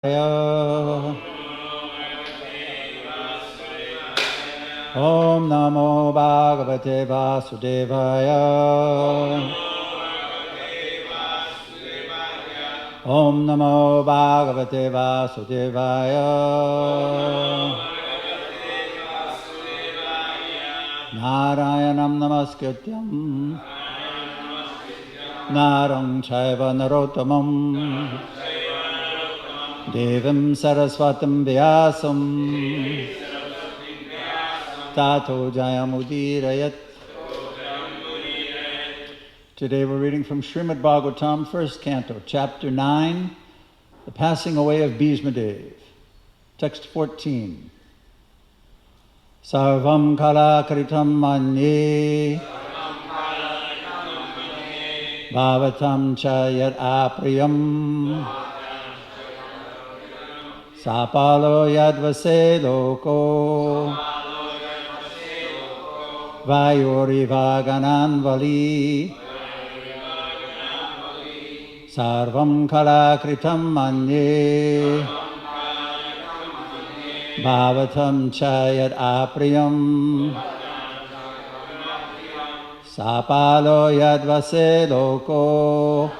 Om Namo Bhagavate Vasudevaya. Om Namo Bhagavate Vasudevaya. Narayanam Namaskrityam Narang Chaiva Narottamam Devim Saraswatam Vyasam Tato Jayamudirayat. Today we're reading from Srimad Bhagavatam, first canto, chapter 9, the passing away of Bhishmadev. Text 14. Sarvam kala kritam manye bhavatam cha yat apriyam sapalo yadvase loko vayuriva gananvali sarvam kala kritam manye bhavatam cha yat apriyam sapalo yadvase loko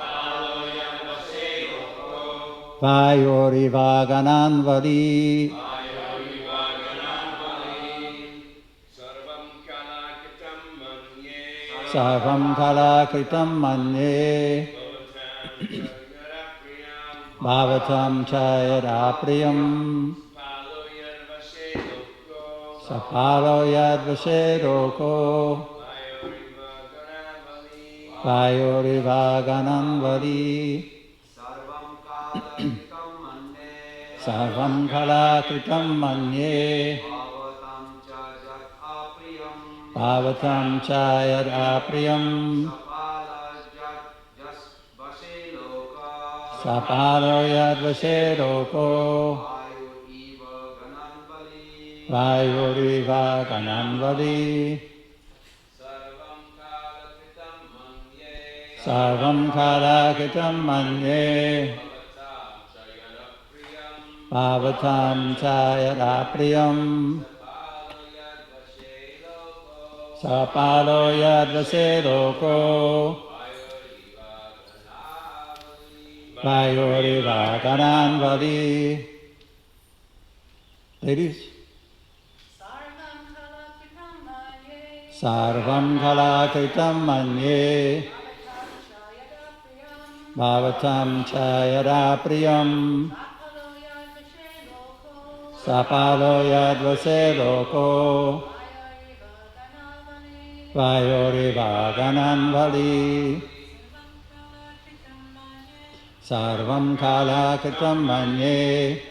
vayuriva gananvali sarvam kala kritam manye bhavatam cha yat apriyam sapalo yadvase loko vayuriva gananvali sarvam kala kritam manye bhavatam cha yat apriyam sapalo yadvase loko vayuriva gananvali sarvam kala kritam manye bhavatam cha yat apriyam sapalo yadvase loko vayuriva gananvali. Ladies. Sarvam kala kritam manye bhavatam cha yat apriyam sapalo yadvase loko vayuriva gananvali sarvam kala kritam manye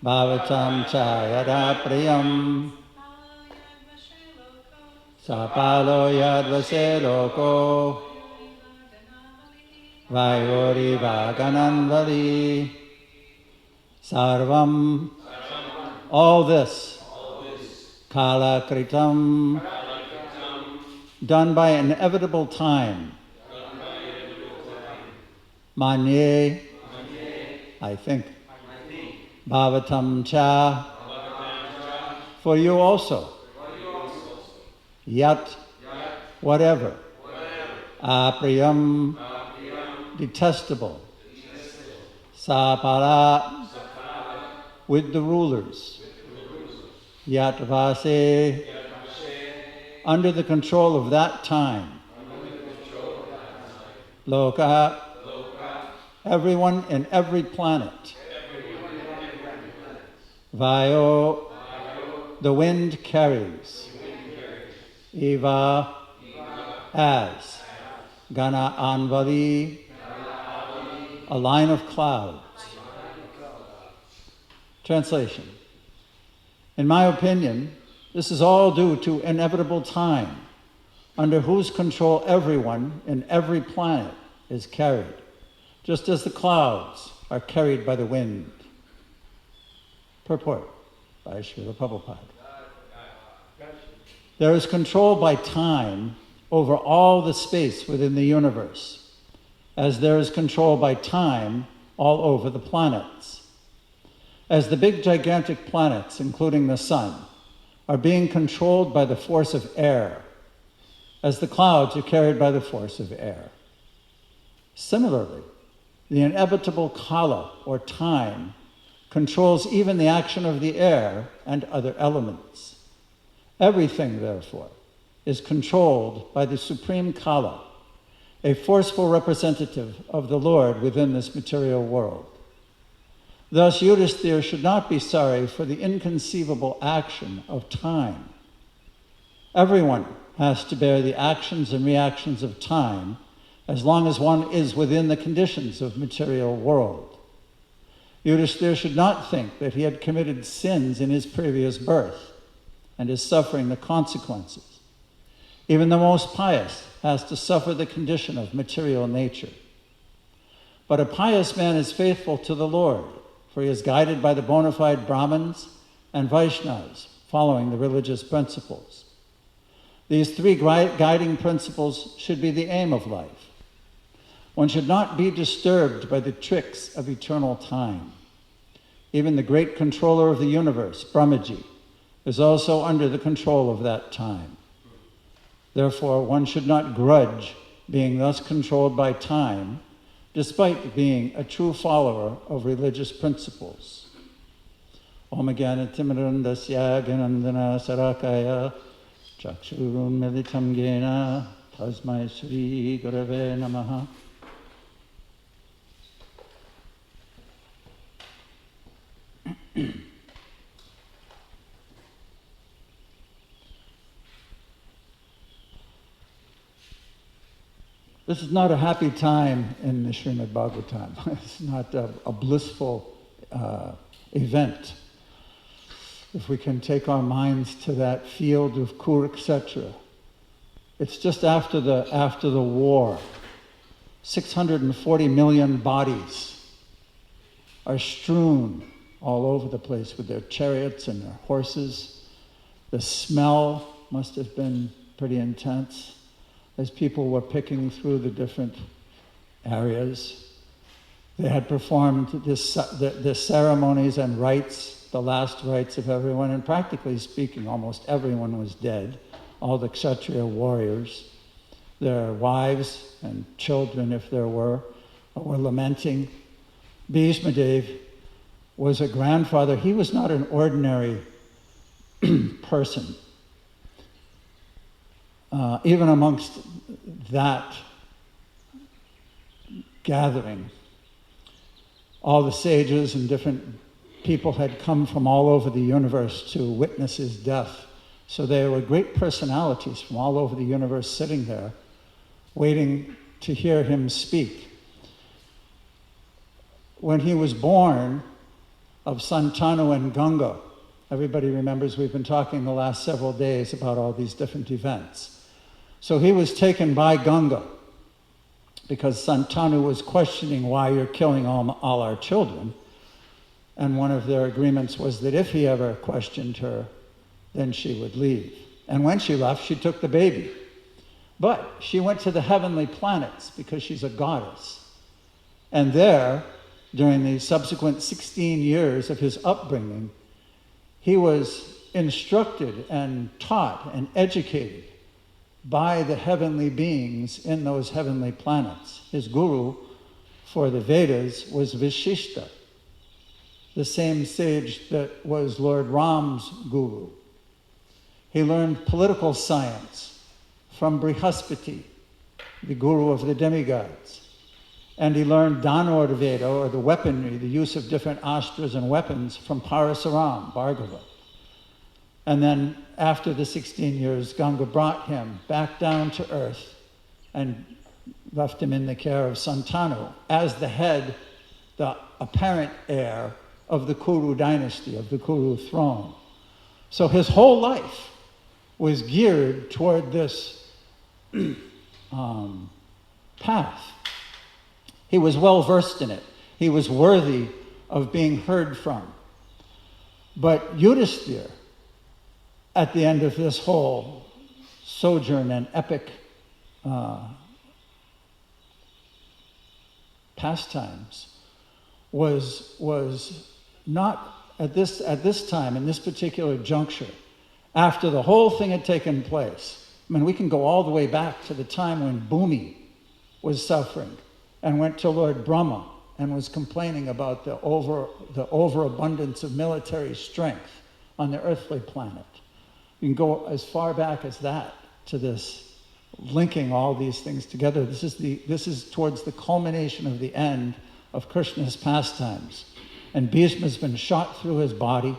bhavatam cha yat apriyam sapalo yadvase loko vayuriva gananvali. Sarvam, all this, kala kritam, done by inevitable time. Manye, I think. Bhavatam cha, for you also. Yat, whatever. Apriyam, detestable. Sapala, with the rulers. Yat vase, under the control of that time. Loka, everyone in every planet. Vayo, the wind carries. Eva, as. Gana anvali, a line of clouds. Translation. In my opinion, this is all due to inevitable time, under whose control everyone in every planet is carried, just as the clouds are carried by the wind. Purport by Srila Prabhupada. There is control by time over all the space within the universe, as there is control by time all over the planets. As the big gigantic planets, including the sun, are being controlled by the force of air, as the clouds are carried by the force of air. Similarly, the inevitable kala, or time, controls even the action of the air and other elements. Everything, therefore, is controlled by the supreme kala, a forceful representative of the Lord within this material world. Thus, Yudhisthira should not be sorry for the inconceivable action of time. Everyone has to bear the actions and reactions of time as long as one is within the conditions of material world. Yudhisthira should not think that he had committed sins in his previous birth and is suffering the consequences. Even the most pious has to suffer the condition of material nature. But a pious man is faithful to the Lord, for he is guided by the bona fide Brahmins and Vaishnavas, following the religious principles. These three guiding principles should be the aim of life. One should not be disturbed by the tricks of eternal time. Even the great controller of the universe, Brahmaji, is also under the control of that time. Therefore, one should not grudge being thus controlled by time, despite being a true follower of religious principles. Om Jnana Timirandasya Gyanandana Sarakaya Chakshurun Militam Jena Tasmai Sri Gurave Namaha. This is not a happy time in the Srimad Bhagavatam. It's not a blissful event. If we can take our minds to that field of Kurukshetra, it's just after the war. 640 million bodies are strewn all over the place with their chariots and their horses. The smell must have been pretty intense as people were picking through the different areas. They had performed the ceremonies and rites, the last rites of everyone, and practically speaking, almost everyone was dead. All the Kshatriya warriors, their wives and children, if there were lamenting. Bhishmadev was a grandfather. He was not an ordinary person. Even amongst that gathering, all the sages and different people had come from all over the universe to witness his death. So there were great personalities from all over the universe sitting there, waiting to hear him speak. When he was born of Santanu and Ganga, everybody remembers we've been talking the last several days about all these different events. So he was taken by Ganga because Santanu was questioning why you're killing all our children. And one of their agreements was that if he ever questioned her, then she would leave. And when she left, she took the baby. But she went to the heavenly planets because she's a goddess. And there, during the subsequent 16 years of his upbringing, he was instructed and taught and educated by the heavenly beings in those heavenly planets. His guru for the Vedas was Vishishta, the same sage that was Lord Ram's guru. He learned political science from Brihaspati, the guru of the demigods. And he learned Dhanur Veda, or the weaponry, the use of different astras and weapons, from Parasaram, Bhargava. And then after the 16 years, Ganga brought him back down to earth and left him in the care of Santanu as the head, the apparent heir of the Kuru dynasty, of the Kuru throne. So his whole life was geared toward this path. He was well versed in it. He was worthy of being heard from. But Yudhisthira, at the end of this whole sojourn and epic pastimes, was not at this time, in this particular juncture, after the whole thing had taken place. I mean, we can go all the way back to the time when Bhumi was suffering and went to Lord Brahma and was complaining about the overabundance of military strength on the earthly planet. You can go as far back as that to this, linking all these things together. This is towards the culmination of the end of Krishna's pastimes. And Bhishma's been shot through his body.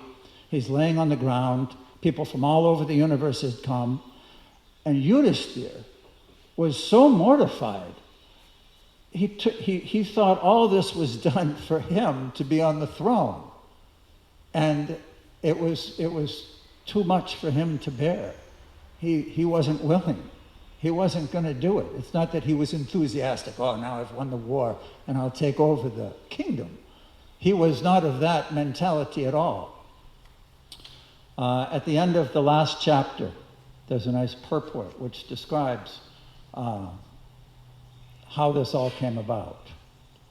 He's laying on the ground. People from all over the universe had come. And Yudhisthira was so mortified. He thought all this was done for him to be on the throne. And it was too much for him to bear. He wasn't willing. He wasn't going to do it. It's not that he was enthusiastic. Oh, now I've won the war and I'll take over the kingdom. He was not of that mentality at all. At the end of the last chapter, there's a nice purport which describes how this all came about.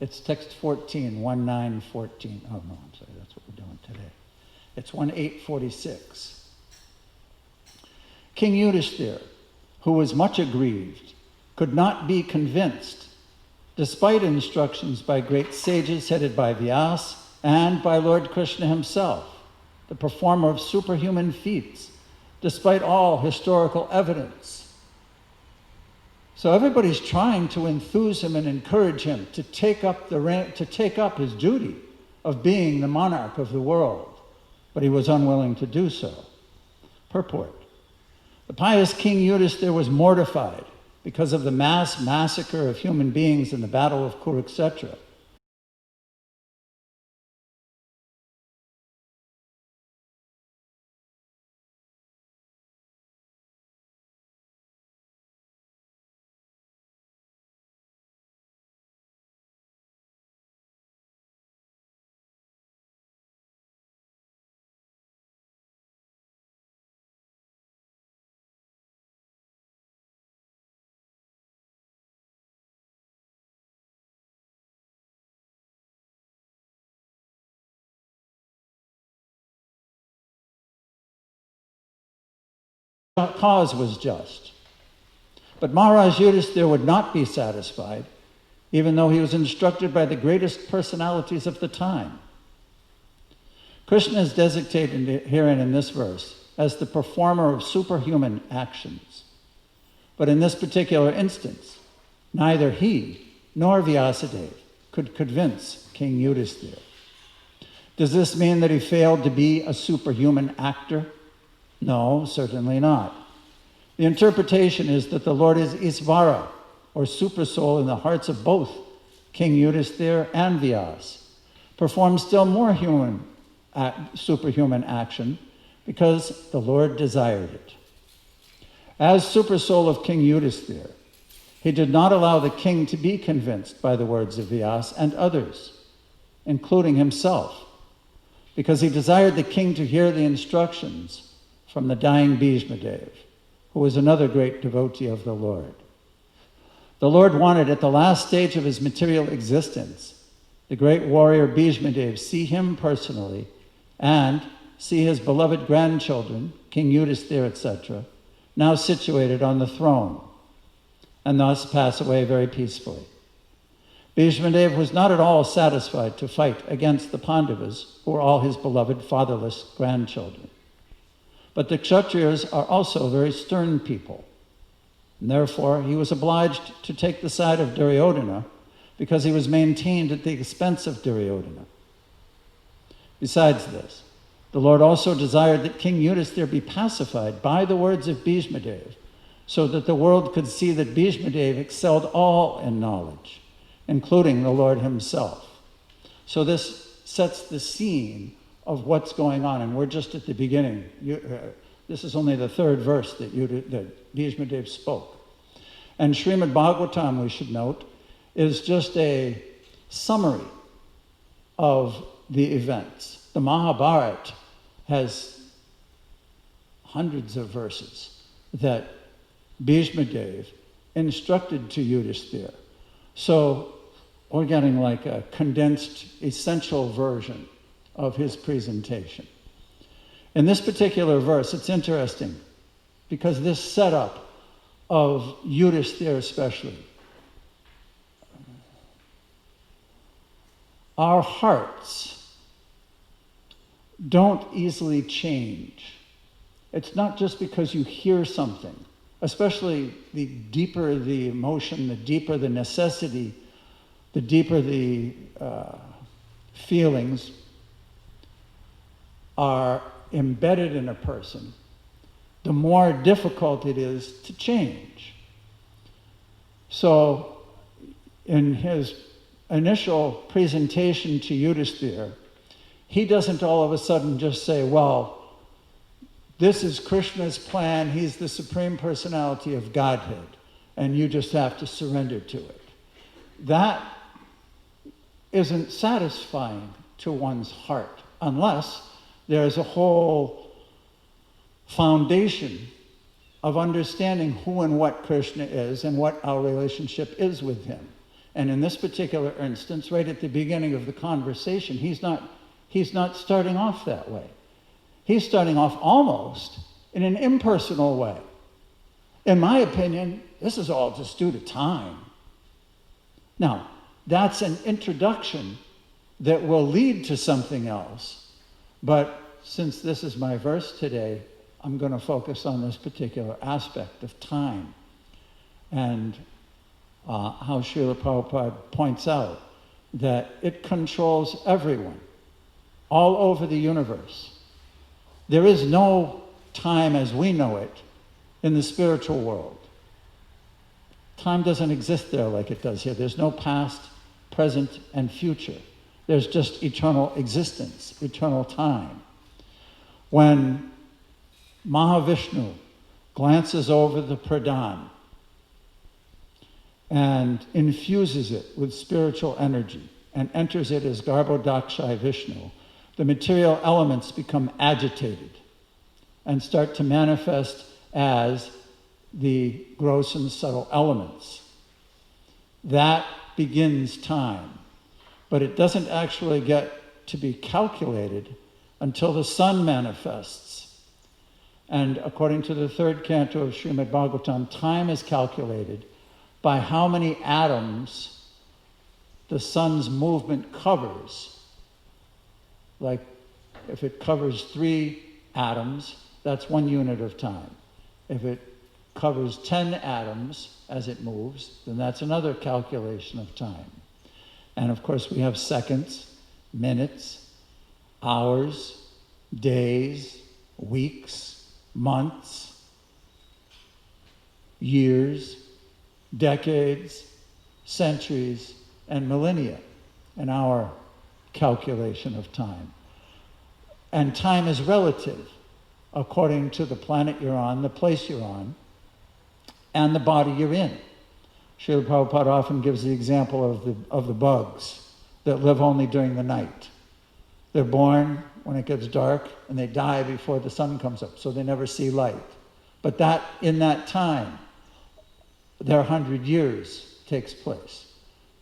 It's text 14, 1:9:14. Oh, no, I'm sorry, that's what we're doing today. It's 1:8:46. King Yudhisthira, who was much aggrieved, could not be convinced, despite instructions by great sages headed by Vyasa and by Lord Krishna himself, the performer of superhuman feats, despite all historical evidence. So everybody's trying to enthuse him and encourage him to take up his duty of being the monarch of the world, but he was unwilling to do so. Purport. The pious King Yudhisthira was mortified because of the mass massacre of human beings in the Battle of Kurukshetra. Cause was just. But Maharaj Yudhisthira would not be satisfied, even though he was instructed by the greatest personalities of the time. Krishna is designated herein in this verse as the performer of superhuman actions. But in this particular instance, neither he nor Vyasadeva could convince King Yudhisthira. Does this mean that he failed to be a superhuman actor? No, certainly not. The interpretation is that the Lord is Isvara, or supersoul in the hearts of both King Yudhisthira and Vyasa, performs still more superhuman action because the Lord desired it. As supersoul of King Yudhisthira, he did not allow the king to be convinced by the words of Vyasa and others, including himself, because he desired the king to hear the instructions from the dying Bhishmadev, who was another great devotee of the Lord. The Lord wanted, at the last stage of his material existence, the great warrior Bhishmadev see him personally and see his beloved grandchildren, King Yudhisthira, etc., now situated on the throne, and thus pass away very peacefully. Bhishmadev was not at all satisfied to fight against the Pandavas, who were all his beloved fatherless grandchildren. But the Kshatriyas are also very stern people, and therefore he was obliged to take the side of Duryodhana because he was maintained at the expense of Duryodhana. Besides this, the Lord also desired that King Yudhisthira be pacified by the words of Bhishmadev, so that the world could see that Bhishmadev excelled all in knowledge, including the Lord himself. So this sets the scene of what's going on, and we're just at the beginning. This is only the third verse that Bhishmadev spoke. And Srimad Bhagavatam, we should note, is just a summary of the events. The Mahabharata has hundreds of verses that Bhishmadev instructed to Yudhisthira. So we're getting like a condensed, essential version of his presentation. In this particular verse, it's interesting because this setup of Yudhisthira especially, our hearts don't easily change. It's not just because you hear something, especially the deeper the emotion, the deeper the necessity, the deeper the feelings are embedded in a person, the more difficult it is to change. So in his initial presentation to Yudhisthira, he doesn't all of a sudden just say, well, this is Krishna's plan, he's the Supreme Personality of Godhead, and you just have to surrender to it. That isn't satisfying to one's heart unless there's a whole foundation of understanding who and what Krishna is and what our relationship is with him. And in this particular instance, right at the beginning of the conversation, he's not starting off that way. He's starting off almost in an impersonal way. In my opinion, this is all just due to time. Now, that's an introduction that will lead to something else. But since this is my verse today, I'm going to focus on this particular aspect of time and how Srila Prabhupada points out that it controls everyone all over the universe. There is no time as we know it in the spiritual world. Time doesn't exist there like it does here. There's no past, present, and future. There's just eternal existence, eternal time. When Mahavishnu glances over the pradhan and infuses it with spiritual energy and enters it as Garbhodakshai Vishnu, the material elements become agitated and start to manifest as the gross and subtle elements. That begins time. But it doesn't actually get to be calculated until the sun manifests. And according to the third canto of Srimad Bhagavatam, time is calculated by how many atoms the sun's movement covers. Like if it covers 3 atoms, that's 1 unit of time. If it covers 10 atoms as it moves, then that's another calculation of time. And of course we have seconds, minutes, hours, days, weeks, months, years, decades, centuries, and millennia in our calculation of time. And time is relative according to the planet you're on, the place you're on, and the body you're in. Srila Prabhupada often gives the example of the bugs that live only during the night. They're born when it gets dark and they die before the sun comes up, so they never see light. But that in that time, their 100 years takes place.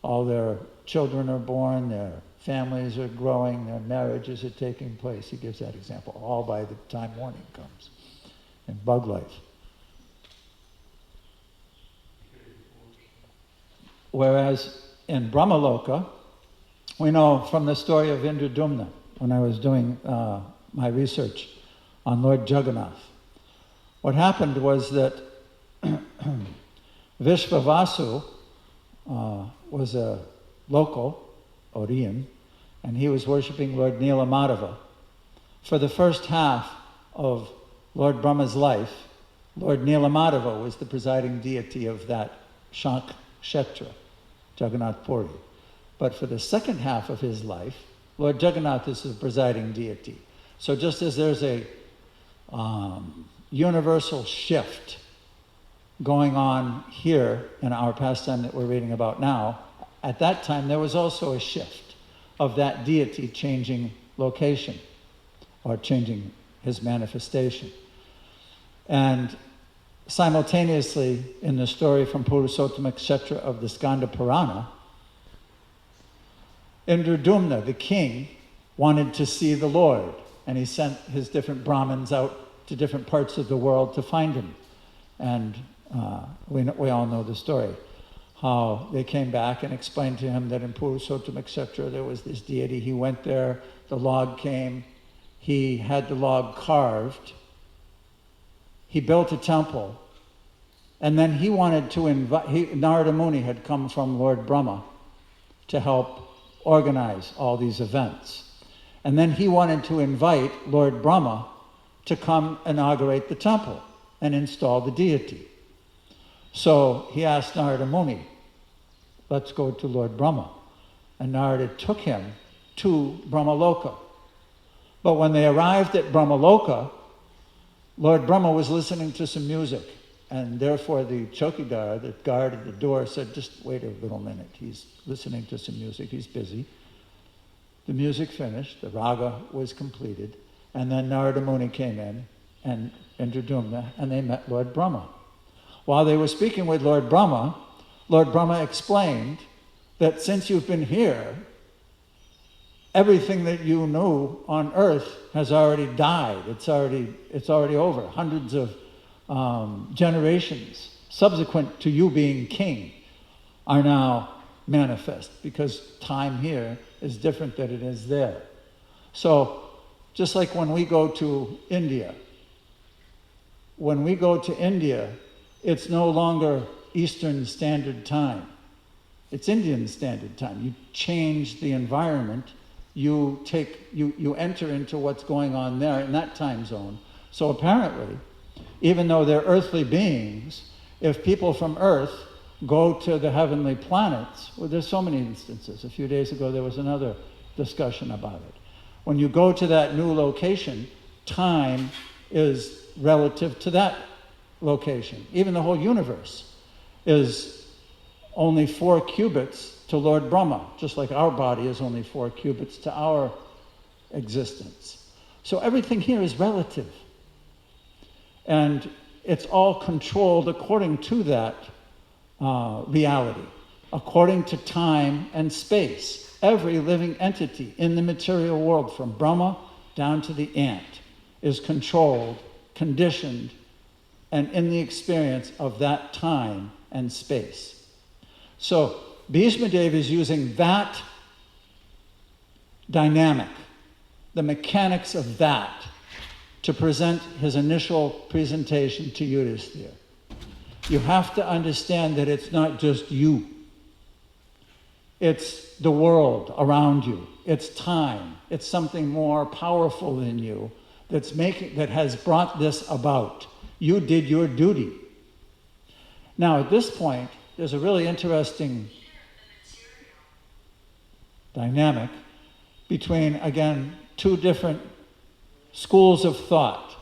All their children are born, their families are growing, their marriages are taking place. He gives that example, all by the time morning comes in bug life. Whereas in Brahmaloka, we know from the story of Indradumna, when I was doing my research on Lord Jagannath, what happened was that Vishvavasu was a local, Oriyan, and he was worshipping Lord Nilamadava. For the first half of Lord Brahma's life, Lord Nilamadava was the presiding deity of that Shank Kshetra, Jagannath Puri. But for the second half of his life, Lord Jagannath is the presiding deity. So just as there's a universal shift going on here in our pastime that we're reading about now, at that time there was also a shift of that deity changing location or changing his manifestation. And simultaneously, in the story from Purushottama Kshetra of the Skanda Purana, Indradumna, the king, wanted to see the Lord, and he sent his different Brahmins out to different parts of the world to find him. And we all know the story, how they came back and explained to him that in Purushottam, etc., there was this deity. He went there, the log came, he had the log carved, he built a temple, and then he wanted to invite, Narada Muni had come from Lord Brahma to help organize all these events. And then he wanted to invite Lord Brahma to come inaugurate the temple and install the deity. So he asked Narada Muni, let's go to Lord Brahma. And Narada took him to Brahmaloka. But when they arrived at Brahmaloka, Lord Brahma was listening to some music. And therefore the chokidar, the guard at the door, said, just wait a little minute. He's listening to some music, he's busy. The music finished, the raga was completed, and then Narada Muni came in, and Indradumna, and they met Lord Brahma. While they were speaking with Lord Brahma explained that since you've been here, everything that you knew on earth has already died. It's already over. Hundreds of generations subsequent to you being king are now manifest, because time here is different than it is there. So just like when we go to India, it's no longer Eastern Standard Time. It's Indian Standard Time. You change the environment, you enter into what's going on there in that time zone. So apparently, even though they're earthly beings, if people from Earth go to the heavenly planets, well, there's so many instances. A few days ago there was another discussion about it. When you go to that new location, time is relative to that location. Even the whole universe is only 4 cubits to Lord Brahma, just like our body is only 4 cubits to our existence. So everything here is relative. And it's all controlled according to that reality, according to time and space. Every living entity in the material world, from Brahma down to the ant, is controlled, conditioned, and in the experience of that time and space. So Bhishma Deva is using that dynamic, the mechanics of that, to present his initial presentation to Yudhisthira. You have to understand that it's not just you. It's the world around you. It's time. It's something more powerful than you that has brought this about. You did your duty. Now, at this point, there's a really interesting dynamic between, again, 2 different schools of thought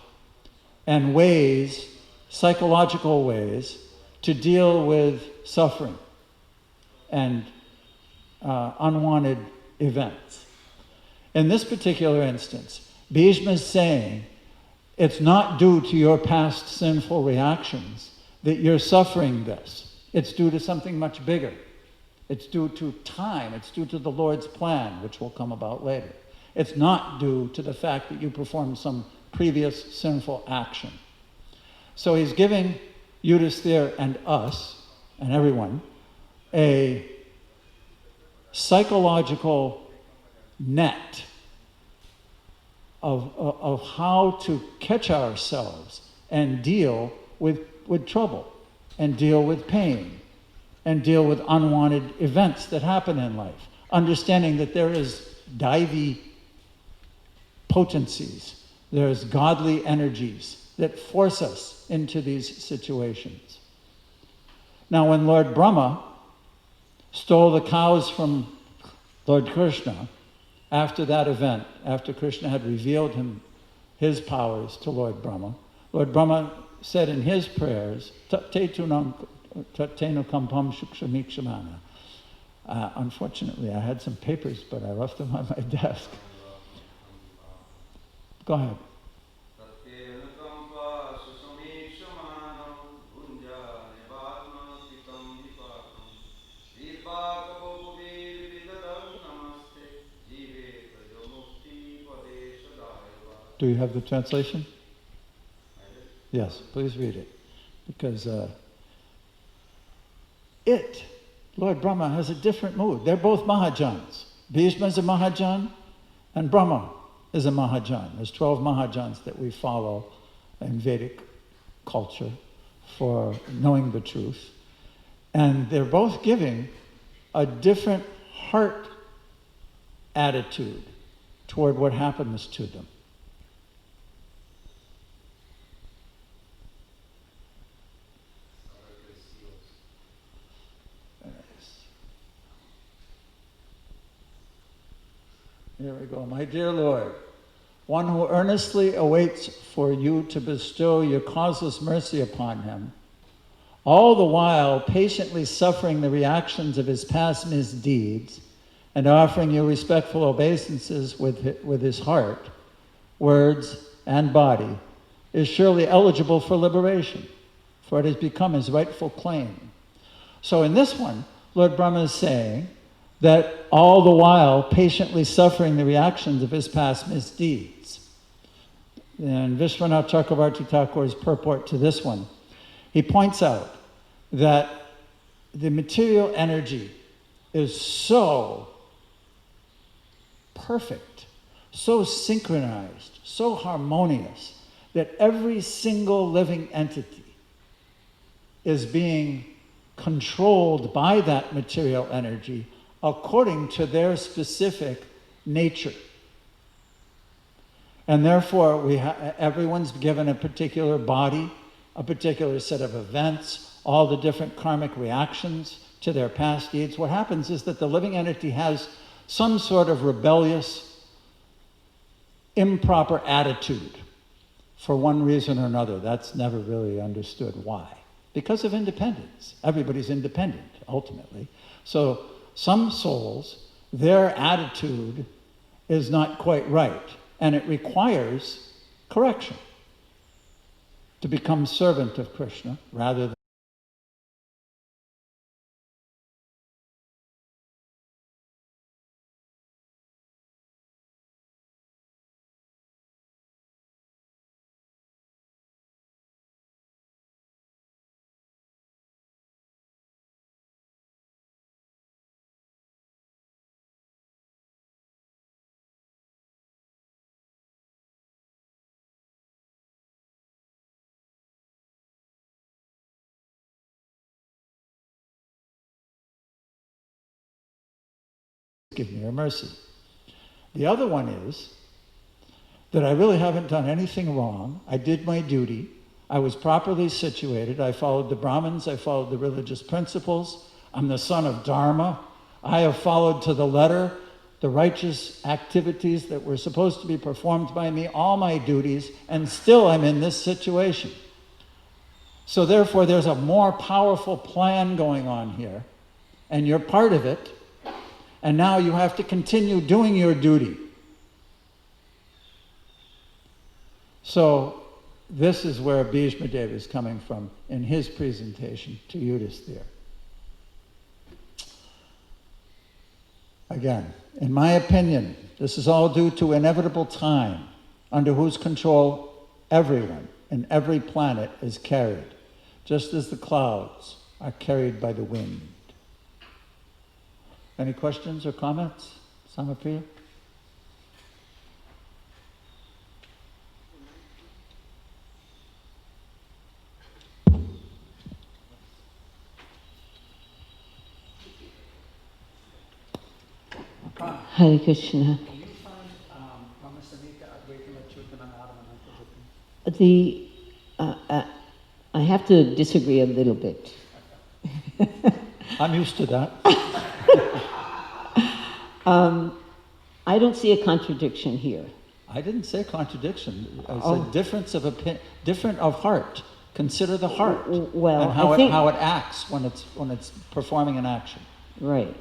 and ways, psychological ways, to deal with suffering and unwanted events. In this particular instance, Bhishma is saying, it's not due to your past sinful reactions that you're suffering this. It's due to something much bigger. It's due to time. It's due to the Lord's plan, which will come about later. It's not due to the fact that you performed some previous sinful action. So he's giving Yudhisthira and us, and everyone, a psychological net of how to catch ourselves and deal with trouble, and deal with pain, and deal with unwanted events that happen in life. Understanding that there is Daivi potencies, there's godly energies that force us into these situations. Now, when Lord Brahma stole the cows from Lord Krishna, after that event, after Krishna had revealed his powers to Lord Brahma said in his prayers, unfortunately, I had some papers, but I left them on my desk. Go ahead. Do you have the translation? Yes, please read it. Because Lord Brahma has a different mood. They're both Mahajans. Bhishma is a Mahajan, and Brahma is a Mahajan. There's 12 Mahajans that we follow in Vedic culture for knowing the truth. And they're both giving a different heart attitude toward what happens to them. Here we go. My dear Lord, one who earnestly awaits for you to bestow your causeless mercy upon him, all the while patiently suffering the reactions of his past misdeeds and offering you respectful obeisances with his heart, words, and body, is surely eligible for liberation, for it has become his rightful claim. So in this one, Lord Brahma is saying that all the while patiently suffering the reactions of his past misdeeds. And Vishwanath Chakravarti Thakur's purport to this one, he points out that the material energy is so perfect, so synchronized, so harmonious, that every single living entity is being controlled by that material energy according to their specific nature. And therefore, everyone's given a particular body, a particular set of events, all the different karmic reactions to their past deeds. What happens is that the living entity has some sort of rebellious, improper attitude for one reason or another. That's never really understood why. Because of independence. Everybody's independent, ultimately. So some souls, their attitude is not quite right, and it requires correction to become servant of Krishna rather than give me your mercy. The other one is that I really haven't done anything wrong. I did my duty. I was properly situated. I followed the Brahmins. I followed the religious principles. I'm the son of Dharma. I have followed to the letter the righteous activities that were supposed to be performed by me, all my duties, and still I'm in this situation. So therefore, there's a more powerful plan going on here, and you're part of it, and now you have to continue doing your duty. So this is where Bhishma Dev is coming from in his presentation to Yudhisthira. Again, in my opinion, this is all due to inevitable time, under whose control everyone and every planet is carried, just as the clouds are carried by the wind. Any questions or comments? Samapriya? Hare Krishna. Can you find Brahmasamhita Advaita Achyutanam Adamananta? I have to disagree a little bit. I'm used to that. I don't see a contradiction here. I didn't say contradiction. I said difference of different of heart. Consider the heart Well, and how it acts when it's performing an action. Right.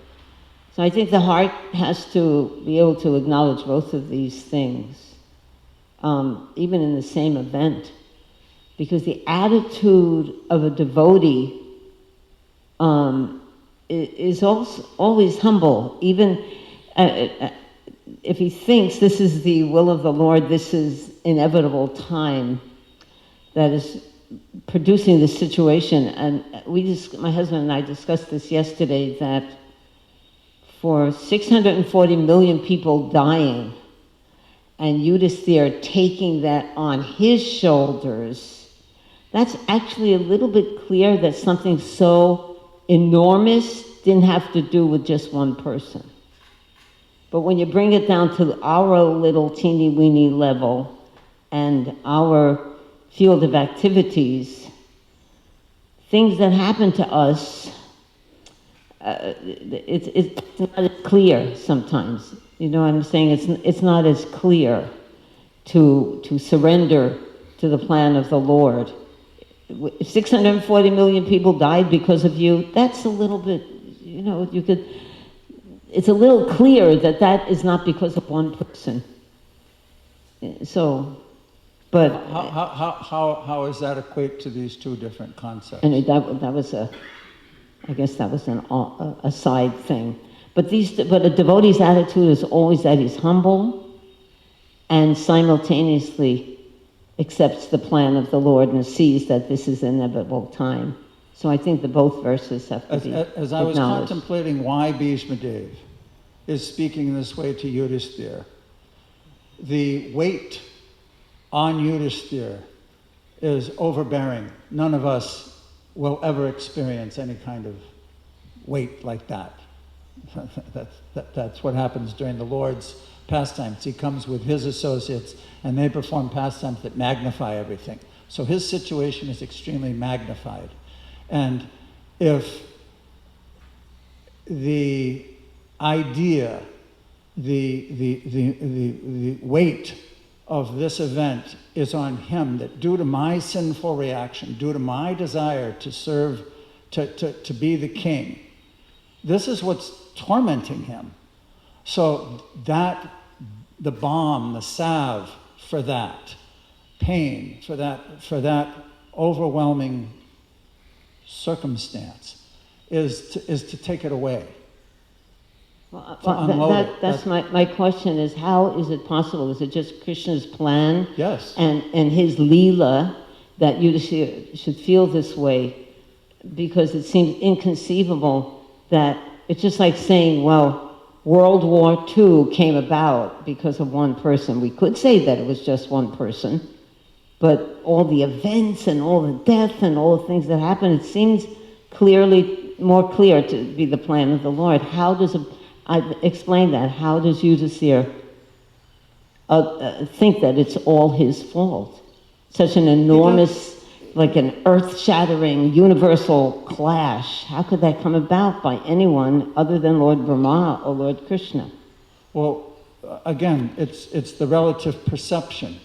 So I think the heart has to be able to acknowledge both of these things, even in the same event, because the attitude of a devotee is also always humble. Even if he thinks this is the will of the Lord, this is inevitable time that is producing this situation. And my husband and I discussed this yesterday, that for 640 million people dying, and Yudhisthira taking that on his shoulders, that's actually a little bit clear that something so enormous didn't have to do with just one person. But when you bring it down to our little teeny-weeny level and our field of activities, things that happen to us, it's not as clear sometimes. You know what I'm saying? It's not as clear to surrender to the plan of the Lord. If 640 million people died because of you, that's a little bit, it's a little clear that that is not because of one person. So, but... How does that equate to these two different concepts? And that was I guess that was a side thing. But a devotee's attitude is always that he's humble and simultaneously accepts the plan of the Lord and sees that this is inevitable time. So I think that both verses have to be As I was contemplating why Bhishma Dev is speaking this way to Yudhisthira, the weight on Yudhisthira is overbearing. None of us will ever experience any kind of weight like that. That's what happens during the Lord's pastimes. He comes with his associates and they perform pastimes that magnify everything. So his situation is extremely magnified. And if the idea, the weight of this event is on him, that due to my sinful reaction, due to my desire to serve, to be the king, this is what's tormenting him. So that, the balm, the salve for that pain, for that overwhelming circumstance is to take it away. That's my question is, how is it possible? Is it just Krishna's plan? Yes. And his Leela that you should feel this way? Because it seems inconceivable that it's just like saying, well, World War II came about because of one person. We could say that it was just one person, but all the events and all the death and all the things that happened, it seems more clear to be the plan of the Lord. How does I explain that. How does Yudhisthira think that it's all his fault? Such an enormous, like an earth-shattering, universal clash. How could that come about by anyone other than Lord Brahma or Lord Krishna? Well, again, it's the relative perception.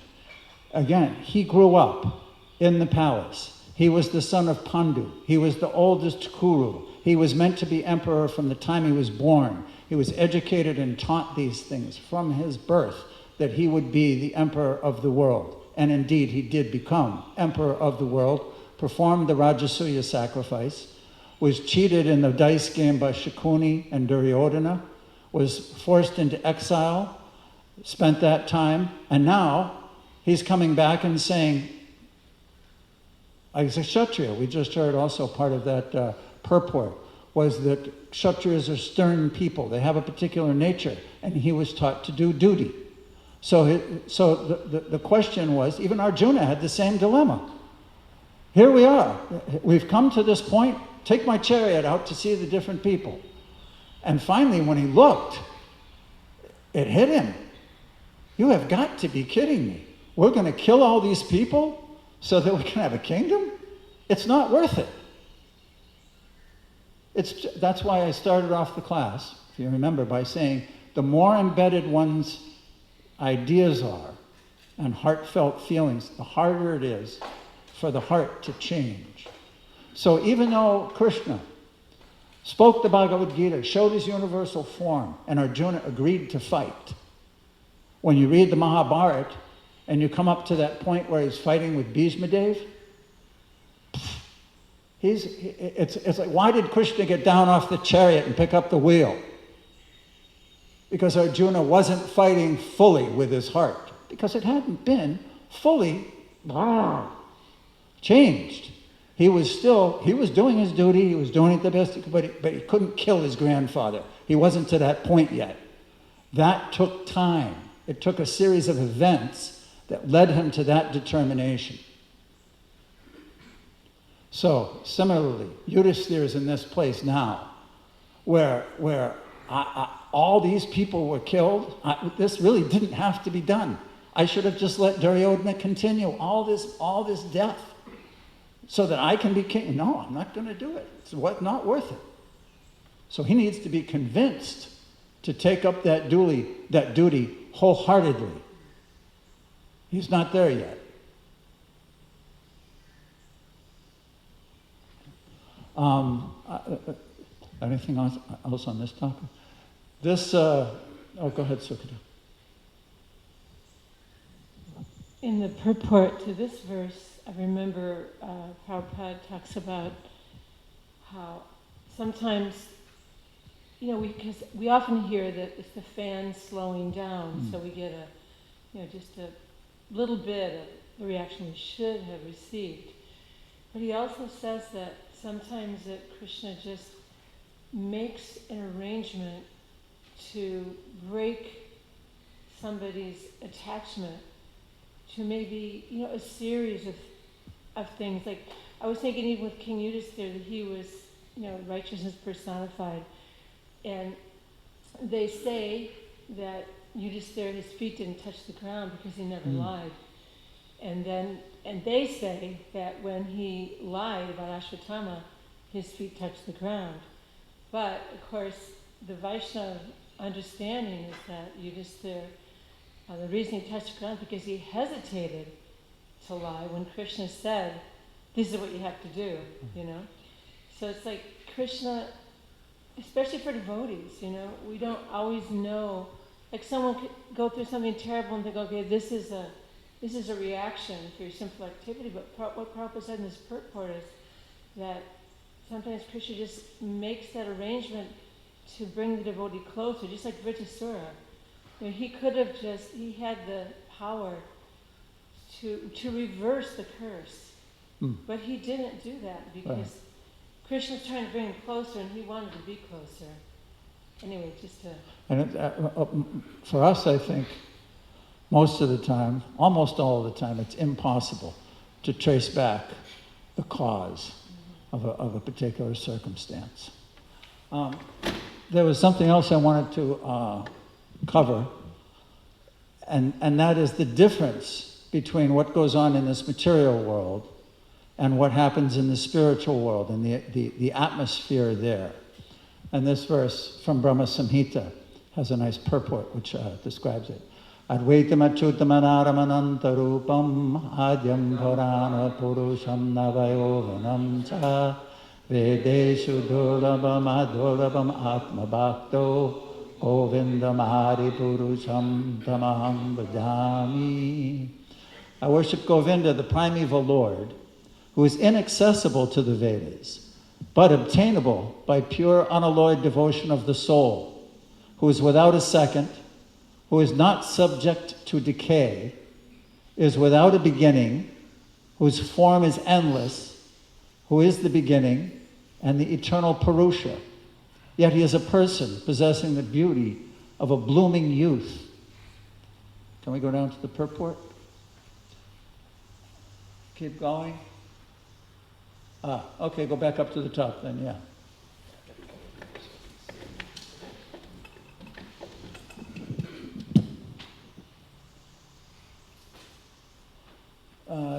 Again, he grew up in the palace. He was the son of Pandu. He was the oldest Kuru. He was meant to be emperor from the time he was born. He was educated and taught these things from his birth, that he would be the emperor of the world. And indeed, he did become emperor of the world, performed the Rajasuya sacrifice, was cheated in the dice game by Shakuni and Duryodhana, was forced into exile, spent that time, and now he's coming back and saying, as a Kshatriya, we just heard also part of that purport, was that Kshatriyas are stern people. They have a particular nature, and he was taught to do duty. So the question was, even Arjuna had the same dilemma. Here we are. We've come to this point. Take my chariot out to see the different people. And finally, when he looked, it hit him. You have got to be kidding me. We're going to kill all these people so that we can have a kingdom? It's not worth it. That's why I started off the class, if you remember, by saying the more embedded one's ideas are and heartfelt feelings, the harder it is for the heart to change. So even though Krishna spoke the Bhagavad Gita, showed his universal form, and Arjuna agreed to fight, when you read the Mahabharata and you come up to that point where he's fighting with Bhishma Dev, it's like, why did Krishna get down off the chariot and pick up the wheel? because Arjuna wasn't fighting fully with his heart, because it hadn't been fully changed. He was doing his duty, he was doing it the best he could, but he couldn't kill his grandfather. He wasn't to that point yet. That took time. It took a series of events that led him to that determination. So, similarly, Yudhisthira is in this place now, where all these people were killed. This really didn't have to be done. I should have just let Duryodhana continue all this death, so that I can be king. No, I'm not going to do it. It's not worth it. So he needs to be convinced to take up that duty wholeheartedly. He's not there yet. Anything else on this topic? Go ahead, Sukita. In the purport to this verse, I remember Prabhupada talks about how sometimes, because we often hear that it's the fan slowing down, so we get just a little bit of the reaction we should have received. But he also says that sometimes that Krishna just makes an arrangement to break somebody's attachment to maybe, a series of things. Like, I was thinking even with King Yudhisthira that he was, righteousness personified. And they say that Yudhisthira, his feet didn't touch the ground because he never lied. And they say that when he lied about Ashwatthama, his feet touched the ground. But, of course, the Vaishnava understanding is that Yudhisthira, the reason he touched the ground is because he hesitated to lie when Krishna said, this is what you have to do, So it's like Krishna, especially for devotees, we don't always know. Like someone could go through something terrible and think, okay, this is a reaction for your sinful activity. But what Prabhupada said in his purport is that sometimes Krishna just makes that arrangement to bring the devotee closer, just like Vritasura. He had the power to reverse the curse. But he didn't do that because Krishna's trying to bring him closer and he wanted to be closer. Anyway, just to... And for us, I think, most of the time, almost all of the time, it's impossible to trace back the cause of a particular circumstance. There was something else I wanted to cover, and that is the difference between what goes on in this material world and what happens in the spiritual world and the atmosphere there. And this verse from Brahma Samhita has a nice purport which describes it. Advaitam achyutam anaramanantarupam adyam bharana purusham navayovanam cha vedeshu durlabam adurlabam atma bhakto govindam hari purusham tamaham bhajami. I worship Govinda, the primeval Lord, who is inaccessible to the Vedas, but obtainable by pure unalloyed devotion of the soul, who is without a second, who is not subject to decay, is without a beginning, whose form is endless, who is the beginning and the eternal Purusha. Yet he is a person possessing the beauty of a blooming youth. Can we go down to the purport? Keep going. Okay, go back up to the top then, yeah.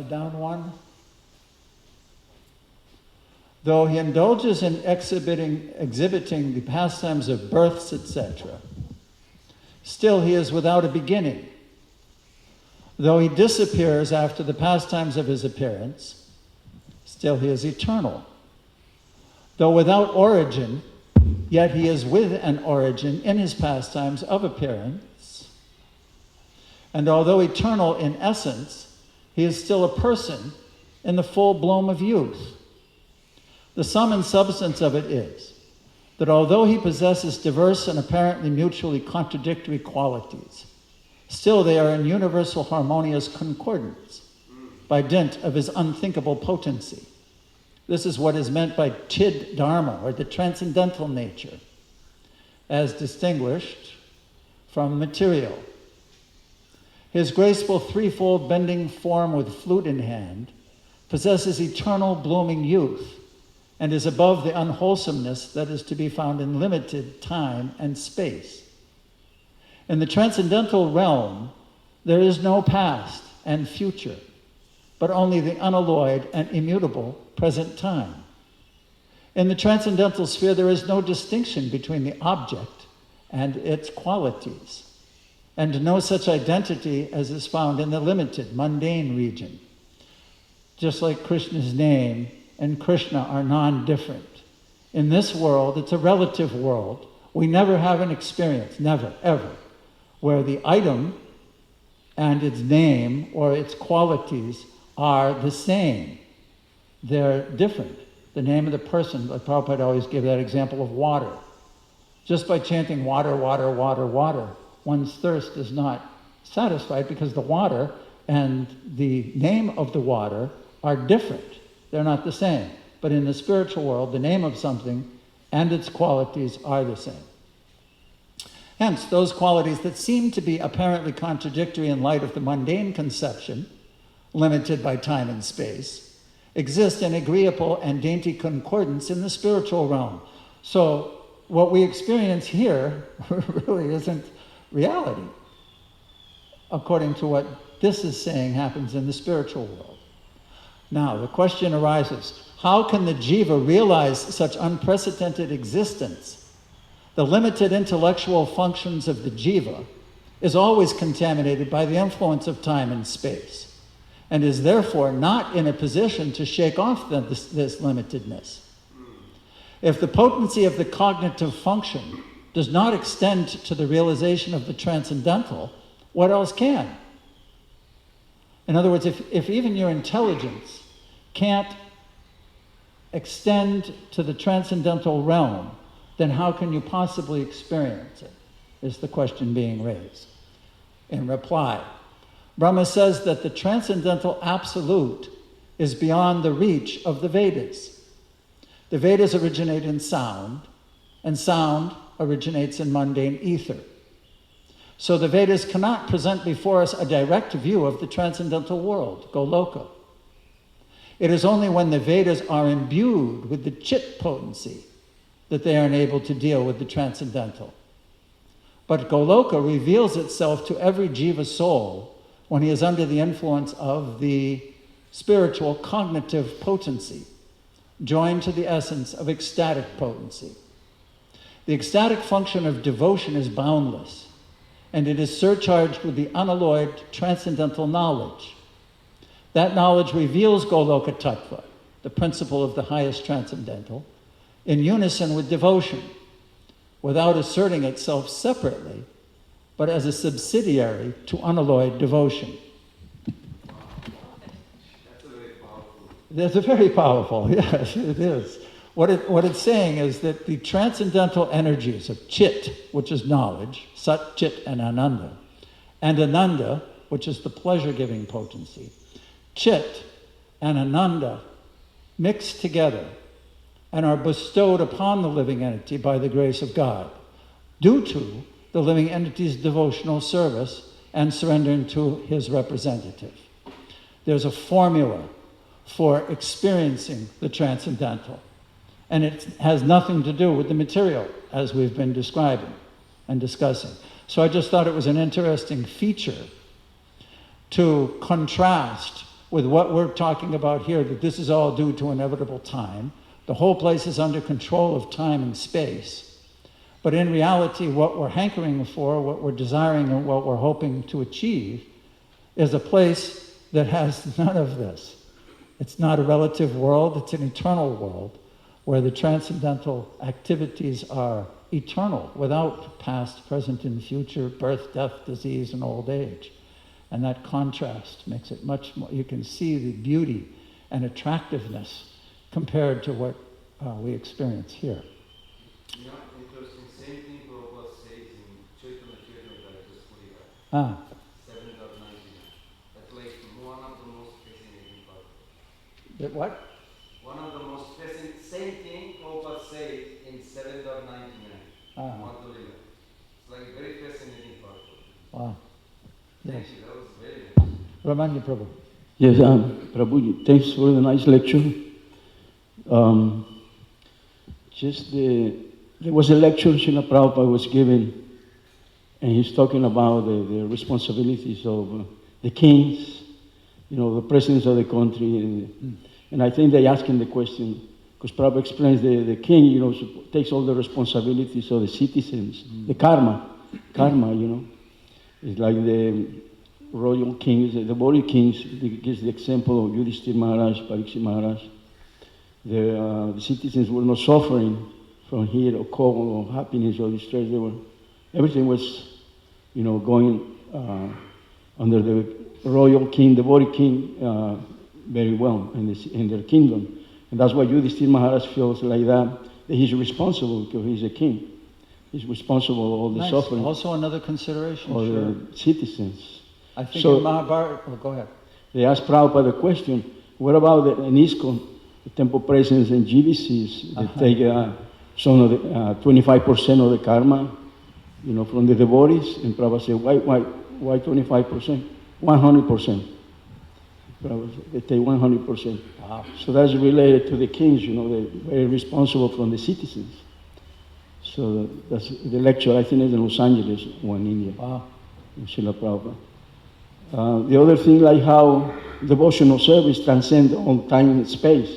Down one. Though he indulges in exhibiting the pastimes of births, etc., still he is without a beginning. Though he disappears after the pastimes of his appearance, still he is eternal. Though without origin, yet he is with an origin in his pastimes of appearance. And although eternal in essence, he is still a person in the full bloom of youth. The sum and substance of it is that although he possesses diverse and apparently mutually contradictory qualities, still they are in universal harmonious concordance by dint of his unthinkable potency. This is what is meant by chid dharma, or the transcendental nature, as distinguished from material. His graceful threefold bending form with flute in hand possesses eternal blooming youth and is above the unwholesomeness that is to be found in limited time and space. In the transcendental realm, there is no past and future, but only the unalloyed and immutable present time. In the transcendental sphere, there is no distinction between the object and its qualities, and no such identity as is found in the limited, mundane region. Just like Krishna's name and Krishna are non-different. In this world, it's a relative world. We never have an experience, never, ever, where the item and its name or its qualities are the same. They're different. The name of the person, like Prabhupada always gave that example of water. Just by chanting water, water, water, water, one's thirst is not satisfied because the water and the name of the water are different. They're not the same. But in the spiritual world, the name of something and its qualities are the same. Hence, those qualities that seem to be apparently contradictory in light of the mundane conception, limited by time and space, exist in agreeable and dainty concordance in the spiritual realm. So what we experience here really isn't reality, according to what this is saying happens in the spiritual world. Now, the question arises, how can the jiva realize such unprecedented existence? The limited intellectual functions of the jiva is always contaminated by the influence of time and space, and is therefore not in a position to shake off this limitedness. If the potency of the cognitive function does not extend to the realization of the transcendental, what else can? In other words, if even your intelligence can't extend to the transcendental realm, then how can you possibly experience it, is the question being raised. In reply, Brahma says that the transcendental absolute is beyond the reach of the Vedas. The Vedas originate in sound, and sound originates in mundane ether. So the Vedas cannot present before us a direct view of the transcendental world, Goloka. It is only when the Vedas are imbued with the chit potency that they are enabled to deal with the transcendental. But Goloka reveals itself to every jiva soul when he is under the influence of the spiritual cognitive potency, joined to the essence of ecstatic potency. The ecstatic function of devotion is boundless, and it is surcharged with the unalloyed transcendental knowledge. That knowledge reveals Goloka Tattva, the principle of the highest transcendental, in unison with devotion, without asserting itself separately, but as a subsidiary to unalloyed devotion. That's very powerful, yes, it is. What it's saying is that the transcendental energies of Chit, which is knowledge, Sat, Chit, and Ananda, which is the pleasure-giving potency, Chit and Ananda mix together and are bestowed upon the living entity by the grace of God, due to the living entity's devotional service and surrendering to his representative. There's a formula for experiencing the transcendental, and it has nothing to do with the material, as we've been describing and discussing. So I just thought it was an interesting feature to contrast with what we're talking about here, that this is all due to inevitable time. The whole place is under control of time and space. But in reality, what we're hankering for, what we're desiring, and what we're hoping to achieve is a place that has none of this. It's not a relative world, it's an eternal world where the transcendental activities are eternal, without past, present, and future, birth, death, disease, and old age. And that contrast makes it much more, you can see the beauty and attractiveness compared to what we experience here. You know, interesting, same thing Prabhupada says in Chaitanya Chaitanya, just 45. Ah. 7.99. That's like one of the most fascinating parts. What? One of the most fascinating, same thing Prabhupada says in 7.99. Madhurila. It's like very fascinating part. Wow. Thank Yes. you, that was very interesting. Ramanya Prabhu. Yes, Prabhuji, thanks for the nice lecture. There was a lecture Srila Prabhupada was giving, and he's talking about the responsibilities of the kings, the presidents of the country. And I think they asked him the question, because Prabhupada explains the king, takes all the responsibilities of the citizens, the karma, It's like the royal kings, the body kings. He gives the example of Yudhishthira Maharaj, Parikshit Maharaj. The citizens were not suffering from heat or cold or happiness or distress. Everything was, going under the royal king, the body king, very well in their kingdom. And that's why Yudhishthira Maharaj feels like that he's responsible because he's a king. He's responsible for all the suffering. Also another consideration, of sure. the citizens. I think in Mahabharata, go ahead. They asked Prabhupada the question, what about in ISKCON, the temple presidents and GBCs, they take some of the 25% of the karma, from the devotees? And Prabhupada said, why 25%? 100%. They take 100%. Wow. So that's related to the kings, they're very responsible from the citizens. So that's the lecture, I think, is in Los Angeles or in India. Wow. In Srila Prabhupada. The other thing, like how devotional service transcends all time and space,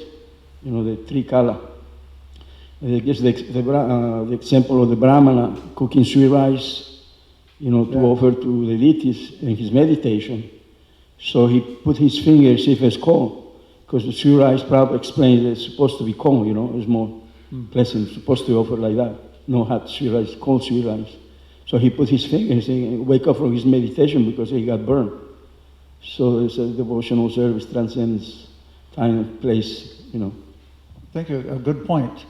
the Trikala. It gives the example of the Brahmana cooking sweet rice, to offer to the deities in his meditation. So he put his fingers if it's cold, because the sweet rice, Prabhupada explains it's supposed to be cold, it's more pleasant, supposed to offer like that. No hot sweet rice, cold sweet rice. So he put his fingers and wake up from his meditation because he got burned. So it's a devotional service transcends time and place, Thank you. A good point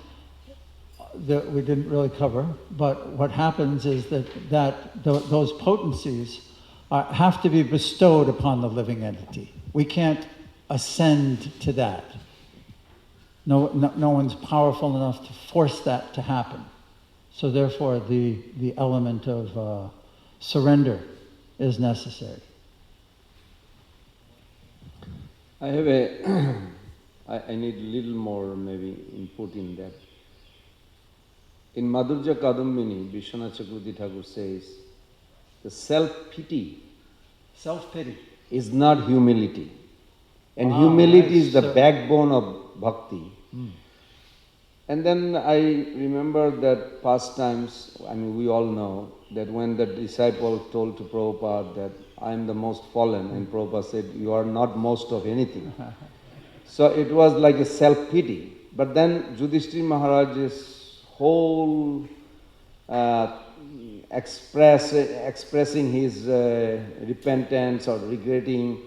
that we didn't really cover. But what happens is that those potencies have to be bestowed upon the living entity. We can't ascend to that. No one's powerful enough to force that to happen. So therefore, the element of surrender is necessary. I have I need a little more maybe input in that. In Madhurya Kadambini, Vishwanath Chakravarti Thakur says, the self-pity is not humility. And humility is the backbone of bhakti. And then I remember that past times, we all know that when the disciple told to Prabhupada that I am the most fallen, and Prabhupada said, you are not most of anything. So it was like a self-pity. But then Yudhishthira Maharaj's whole expressing his repentance or regretting,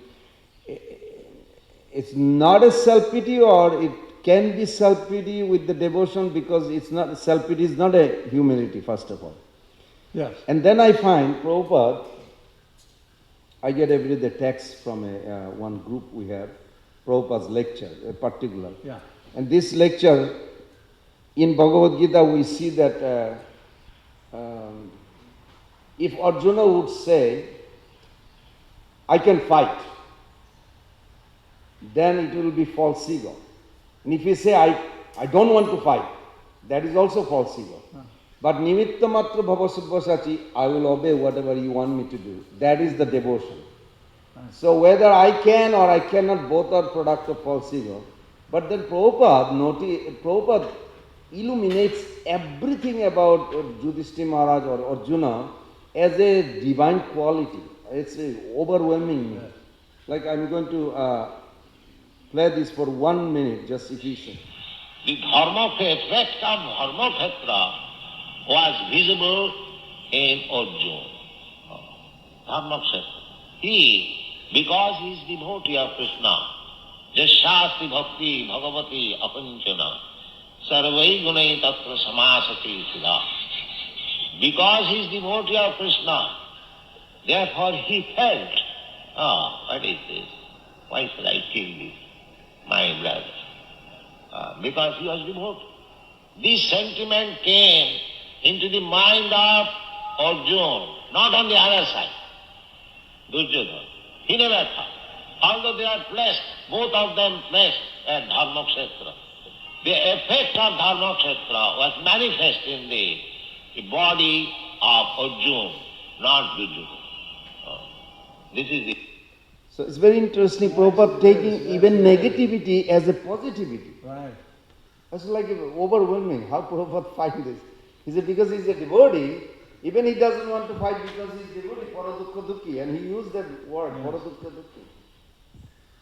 it's not a self-pity, or it can be self-pity with the devotion, because it's not, self-pity is not a humility, first of all. Yes. And then I find Prabhupada, I get every day the text from one group we have, Prabhupada's lecture, a particular. Yeah. And this lecture, in Bhagavad Gita, we see that if Arjuna would say, I can fight, then it will be false ego. And if you say, I don't want to fight, that is also false ego. But nimitta matra bhava subbhasachi, I will obey whatever you want me to do. That is the devotion. So whether I can or I cannot, both are product of false ego. But then Prabhupada illuminates everything about Yudhishthira Maharaj or Arjuna as a divine quality. It's overwhelming me. Like I'm going to play this for 1 minute, just if you say. The effect of Dharmakhetra was visible in Arjuna. Dharmakhetra. He, because he is devotee of Krishna, Jashasti Bhakti Bhagavati Apanchana. Sarvai gunai tatra samasati sudha. Because he is devotee of Krishna, therefore he felt, what is this? Why should I kill this, my brother? Because he was devotee. This sentiment came into the mind of Arjuna, not on the other side, Duryodhana. He never thought. Although they are placed, both of them placed at Dharmakshetra, the effect of Dharmakshetra was manifest in the body of Arjuna, not Duryodhana. This is it. So it's very interesting, Prabhupada taking even negativity as a positivity. Right. It's like overwhelming. How Prabhupada find this? He said because he's a devotee, even he doesn't want to fight because he's devotee, paradukha dukhi, and he used that word, paradukha dukhi.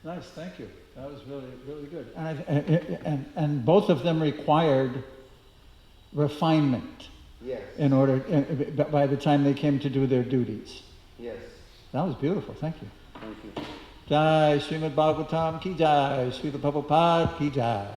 Nice, thank you. That was really, really good. And both of them required refinement. Yes. In order, by the time they came to do their duties. Yes. That was beautiful. Thank you. Thank you. Jai Srimad Bhagavatam ki jai, Srila Prabhupada ki jai.